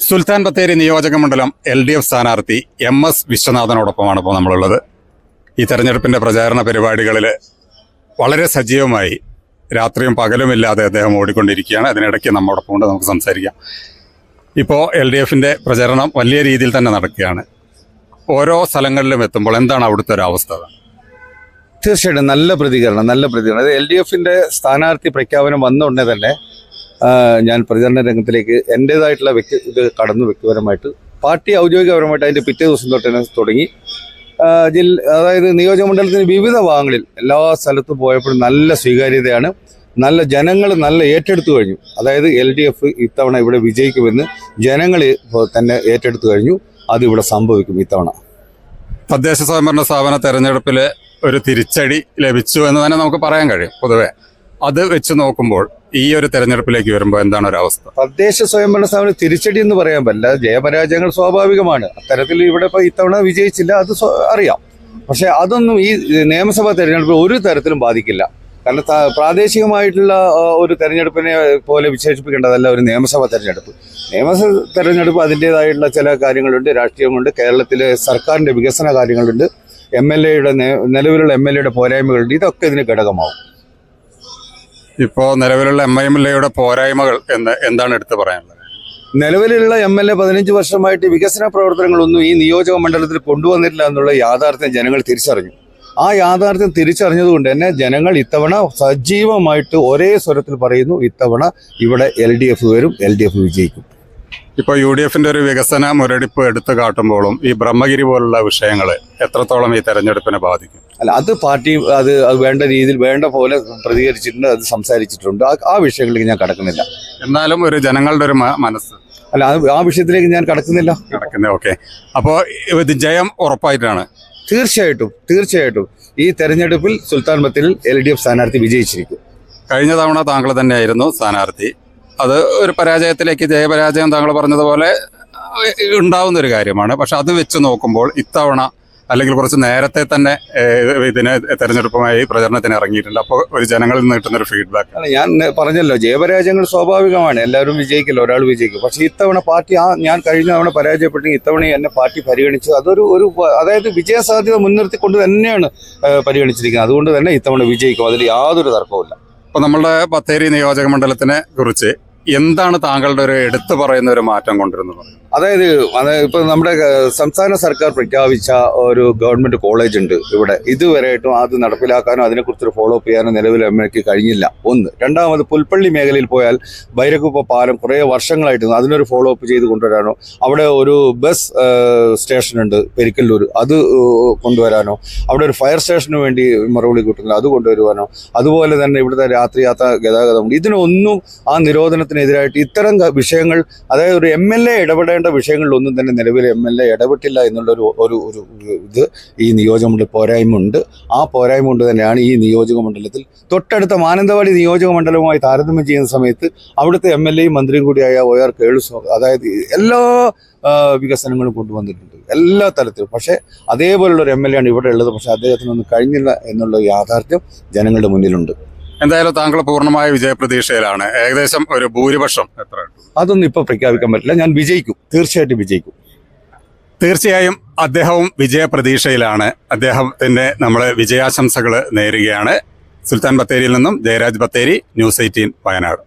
സുൽത്താൻ ബത്തേരി നിയോജക മണ്ഡലം LDF സ്ഥാനാർത്ഥി MS വിശ്വനാഥനോടൊപ്പമാണ് ഇപ്പോൾ നമ്മളുള്ളത്. ഈ തെരഞ്ഞെടുപ്പിൻ്റെ പ്രചാരണ പരിപാടികളിൽ വളരെ സജീവമായി രാത്രിയും പകലുമില്ലാതെ അദ്ദേഹം ഓടിക്കൊണ്ടിരിക്കുകയാണ്. അതിനിടയ്ക്ക് നമ്മോടൊപ്പം കൊണ്ട് നമുക്ക് സംസാരിക്കാം. ഇപ്പോൾ LDFൻ്റെ പ്രചരണം വലിയ രീതിയിൽ തന്നെ നടക്കുകയാണ്. ഓരോ സ്ഥലങ്ങളിലും എത്തുമ്പോൾ എന്താണ് അവിടുത്തെ ഒരു അവസ്ഥ? തീർച്ചയായിട്ടും നല്ല പ്രതികരണം. അത് LDFൻ്റെ സ്ഥാനാർത്ഥി പ്രഖ്യാപനം വന്ന ഉടനെ തന്നെ ഞാൻ പ്രചരണ രംഗത്തിലേക്ക് എൻ്റേതായിട്ടുള്ള വ്യക്തിപരമായിട്ട് പാർട്ടി ഔദ്യോഗികപരമായിട്ട് അതിൻ്റെ പിറ്റേ ദിവസം തൊട്ട് തന്നെ തുടങ്ങി. അതായത് നിയോജകമണ്ഡലത്തിന് വിവിധ ഭാഗങ്ങളിൽ എല്ലാ സ്ഥലത്തും പോയപ്പോഴും നല്ല സ്വീകാര്യതയാണ്. നല്ല ജനങ്ങൾ നല്ല ഏറ്റെടുത്തു കഴിഞ്ഞു. അതായത് LDF ഇത്തവണ ഇവിടെ വിജയിക്കുമെന്ന് ജനങ്ങൾ തന്നെ ഏറ്റെടുത്തു കഴിഞ്ഞു. അതിവിടെ സംഭവിക്കും. ഇത്തവണ തദ്ദേശ സ്വയംഭരണ സ്ഥാപന തെരഞ്ഞെടുപ്പിൽ ഒരു തിരിച്ചടി ലഭിച്ചു എന്ന് തന്നെ നമുക്ക് പറയാൻ കഴിയും. പൊതുവെ അത് വെച്ച് നോക്കുമ്പോൾ ഈ ഒരു തെരഞ്ഞെടുപ്പിലേക്ക് വരുമ്പോൾ എന്താണ് ഒരു അവസ്ഥ? തദ്ദേശ സ്വയംഭരണ സ്ഥാപനം തിരിച്ചടി എന്ന് പറയാൻ പറ്റില്ല. ജയപരാജയങ്ങൾ സ്വാഭാവികമാണ്. അത്തരത്തിൽ ഇവിടെ ഇപ്പോൾ ഇത്തവണ വിജയിച്ചില്ല, അത് അറിയാം. പക്ഷെ അതൊന്നും ഈ നിയമസഭാ തെരഞ്ഞെടുപ്പിൽ ഒരു തരത്തിലും ബാധിക്കില്ല. കാരണം പ്രാദേശികമായിട്ടുള്ള ഒരു തെരഞ്ഞെടുപ്പിനെ പോലെ വിശേഷിപ്പിക്കേണ്ടതല്ല ഒരു നിയമസഭാ തെരഞ്ഞെടുപ്പ്. നിയമസഭാ തെരഞ്ഞെടുപ്പ് അതിൻ്റെതായിട്ടുള്ള ചില കാര്യങ്ങളുണ്ട്, രാഷ്ട്രീയമുണ്ട്, കേരളത്തിലെ സർക്കാരിൻ്റെ വികസന കാര്യങ്ങളുണ്ട്, നിലവിലുള്ള MLA പോരായ്മകളുണ്ട്. ഇതൊക്കെ ഇതിന് ഘടകമാവും. ഇപ്പോൾ നിലവിലുള്ള MLA പോരായ്മകൾ എന്താണ് എടുത്തു പറയാനുള്ളത്? നിലവിലുള്ള MLA 15 വർഷമായിട്ട് വികസന പ്രവർത്തനങ്ങളൊന്നും ഈ നിയോജക മണ്ഡലത്തിൽ കൊണ്ടുവന്നിട്ടില്ല എന്നുള്ള യാഥാർത്ഥ്യം ജനങ്ങൾ തിരിച്ചറിഞ്ഞു. ആ യാഥാർത്ഥ്യം തിരിച്ചറിഞ്ഞതുകൊണ്ട് തന്നെ ജനങ്ങൾ ഇത്തവണ സജീവമായിട്ട് ഒരേ സ്വരത്തിൽ പറയുന്നു, ഇത്തവണ ഇവിടെ LDF വരും, LDF വിജയിക്കും. ഇപ്പോൾ UDFൻ്റെ ഒരു വികസന മുരടിപ്പ് എടുത്തു കാട്ടുമ്പോഴും ഈ ബ്രഹ്മഗിരി പോലുള്ള വിഷയങ്ങൾ എത്രത്തോളം ഈ തെരഞ്ഞെടുപ്പിനെ ബാധിക്കും? അല്ല, അത് പാർട്ടി അത് വേണ്ട രീതിയിൽ വേണ്ട പോലെ പ്രതികരിച്ചിട്ടുണ്ട്, അത് സംസാരിച്ചിട്ടുണ്ട്. ആ വിഷയങ്ങളിലേക്ക് ഞാൻ കടക്കുന്നില്ല. എന്നാലും ഒരു ജനങ്ങളുടെ ഒരു മനസ്സ് അല്ല, ആ വിഷയത്തിലേക്ക് ഞാൻ കടക്കുന്നില്ല. ഓക്കെ. അപ്പോൾ ഇത് ജയം ഉറപ്പായിട്ടാണ്? തീർച്ചയായിട്ടും ഈ തെരഞ്ഞെടുപ്പിൽ സുൽത്താൻ ബത്തേരിയിൽ LDF സ്ഥാനാർത്ഥി വിജയിച്ചിരിക്കും. കഴിഞ്ഞ തവണ താങ്കൾ തന്നെയായിരുന്നു സ്ഥാനാർത്ഥി. അത് ഒരു പരാജയത്തിലേക്ക്, ജയപരാജയം താങ്കൾ പറഞ്ഞതുപോലെ ഉണ്ടാവുന്ന ഒരു കാര്യമാണ്. പക്ഷെ അത് വെച്ച് നോക്കുമ്പോൾ ഇത്തവണ അല്ലെങ്കിൽ കുറച്ച് നേരത്തെ തന്നെ ഇതിന് തെരഞ്ഞെടുപ്പുമായി പ്രചരണത്തിന് ഇറങ്ങിയിട്ടുണ്ട്. അപ്പോൾ ഒരു ജനങ്ങളിൽ നിന്ന് കിട്ടുന്നൊരു ഫീഡ്ബാക്ക്? അല്ല, ഞാൻ പറഞ്ഞല്ലോ, ജയപരാജയങ്ങൾ സ്വാഭാവികമാണ്. എല്ലാവരും വിജയിക്കില്ല, ഒരാൾ വിജയിക്കും. പക്ഷേ ഇത്തവണ പാർട്ടി ഞാൻ കഴിഞ്ഞ തവണ പരാജയപ്പെട്ടെങ്കിൽ ഇത്തവണ എന്നെ പാർട്ടി പരിഗണിച്ചു. അതൊരു അതായത് വിജയസാധ്യത മുൻനിർത്തിക്കൊണ്ട് തന്നെയാണ് പരിഗണിച്ചിരിക്കുന്നത്. അതുകൊണ്ട് തന്നെ ഇത്തവണ വിജയിക്കും, അതിൽ യാതൊരു തർക്കവുമില്ല. അപ്പോൾ നമ്മളുടെ ബത്തേരി നിയോജക മണ്ഡലത്തിനെ കുറിച്ച് എന്താണ് താങ്കളുടെ ഒരു എടുത്തു പറയുന്ന ഒരു മാറ്റം കൊണ്ടുവരുന്നത്? അതായത് ഇപ്പൊ നമ്മുടെ സംസ്ഥാന സർക്കാർ പ്രഖ്യാപിച്ച ഒരു ഗവൺമെന്റ് കോളേജ് ഉണ്ട് ഇവിടെ. ഇതുവരെയായിട്ടും അത് നടപ്പിലാക്കാനോ അതിനെക്കുറിച്ചൊരു ഫോളോ അപ്പ് ചെയ്യാനോ നിലവിൽ MLAക്ക് കഴിഞ്ഞില്ല. ഒന്ന്. രണ്ടാമത് പുൽപ്പള്ളി മേഖലയിൽ പോയാൽ ബൈരക്കുപ്പ പാലം കുറേ വർഷങ്ങളായിട്ട് അതിനൊരു ഫോളോ അപ്പ് ചെയ്ത് കൊണ്ടുവരാനോ, അവിടെ ഒരു ബസ് സ്റ്റേഷൻ ഉണ്ട് പെരിക്കല്ലൂർ, അത് കൊണ്ടുവരാനോ, അവിടെ ഒരു ഫയർ സ്റ്റേഷന് വേണ്ടി മറുപടി കൂട്ടുന്നത് അത് കൊണ്ടുവരുവാനോ, അതുപോലെ തന്നെ ഇവിടുത്തെ രാത്രിയാത്ര ഗതാഗതമുണ്ട്. ഇതിനൊന്നും ആ നിരോധനത്തിനെതിരായിട്ട് ഇത്തരം വിഷയങ്ങൾ, അതായത് ഒരു MLA ഇടപെടേണ്ട വിഷയങ്ങളിലൊന്നും തന്നെ നിലവിലെ MLA ഇടപെട്ടില്ല എന്നുള്ളൊരു ഇത് ഈ നിയോജകമണ്ഡല പോരായ്മ ഉണ്ട്. ആ പോരായ്മ കൊണ്ട് തന്നെയാണ് ഈ നിയോജക മണ്ഡലത്തിൽ തൊട്ടടുത്ത മാനന്തവാടി നിയോജക മണ്ഡലവുമായി താരതമ്യം ചെയ്യുന്ന സമയത്ത് അവിടുത്തെ MLAയും മന്ത്രിയും കൂടിയായ OR കേളുസ്വാമി അതായത് എല്ലാ വികസനങ്ങളും കൊണ്ടുവന്നിട്ടുണ്ട് എല്ലാ തലത്തിലും. പക്ഷേ അതേപോലുള്ളൊരു MLA ആണ് ഇവിടെ ഉള്ളത്. പക്ഷേ അദ്ദേഹത്തിനൊന്നും കഴിഞ്ഞില്ല എന്നുള്ള യാഥാർത്ഥ്യം ജനങ്ങളുടെ മുന്നിലുണ്ട്. എന്തായാലും താങ്കൾ പൂർണ്ണമായ വിജയപ്രതീക്ഷയിലാണ്. ഏകദേശം ഒരു ഭൂരിപക്ഷം എത്ര? അതൊന്നും ഇപ്പോൾ പ്രഖ്യാപിക്കാൻ പറ്റില്ല. ഞാൻ വിജയിക്കും, തീർച്ചയായിട്ടും വിജയിക്കും. തീർച്ചയായും അദ്ദേഹവും വിജയപ്രതീക്ഷയിലാണ്. അദ്ദേഹത്തിന് നമ്മൾ വിജയാശംസകൾ നേരുകയാണ്. സുൽത്താൻ ബത്തേരിയിൽ നിന്നും ജയരാജ് ബത്തേരി, News 18 വയനാട്.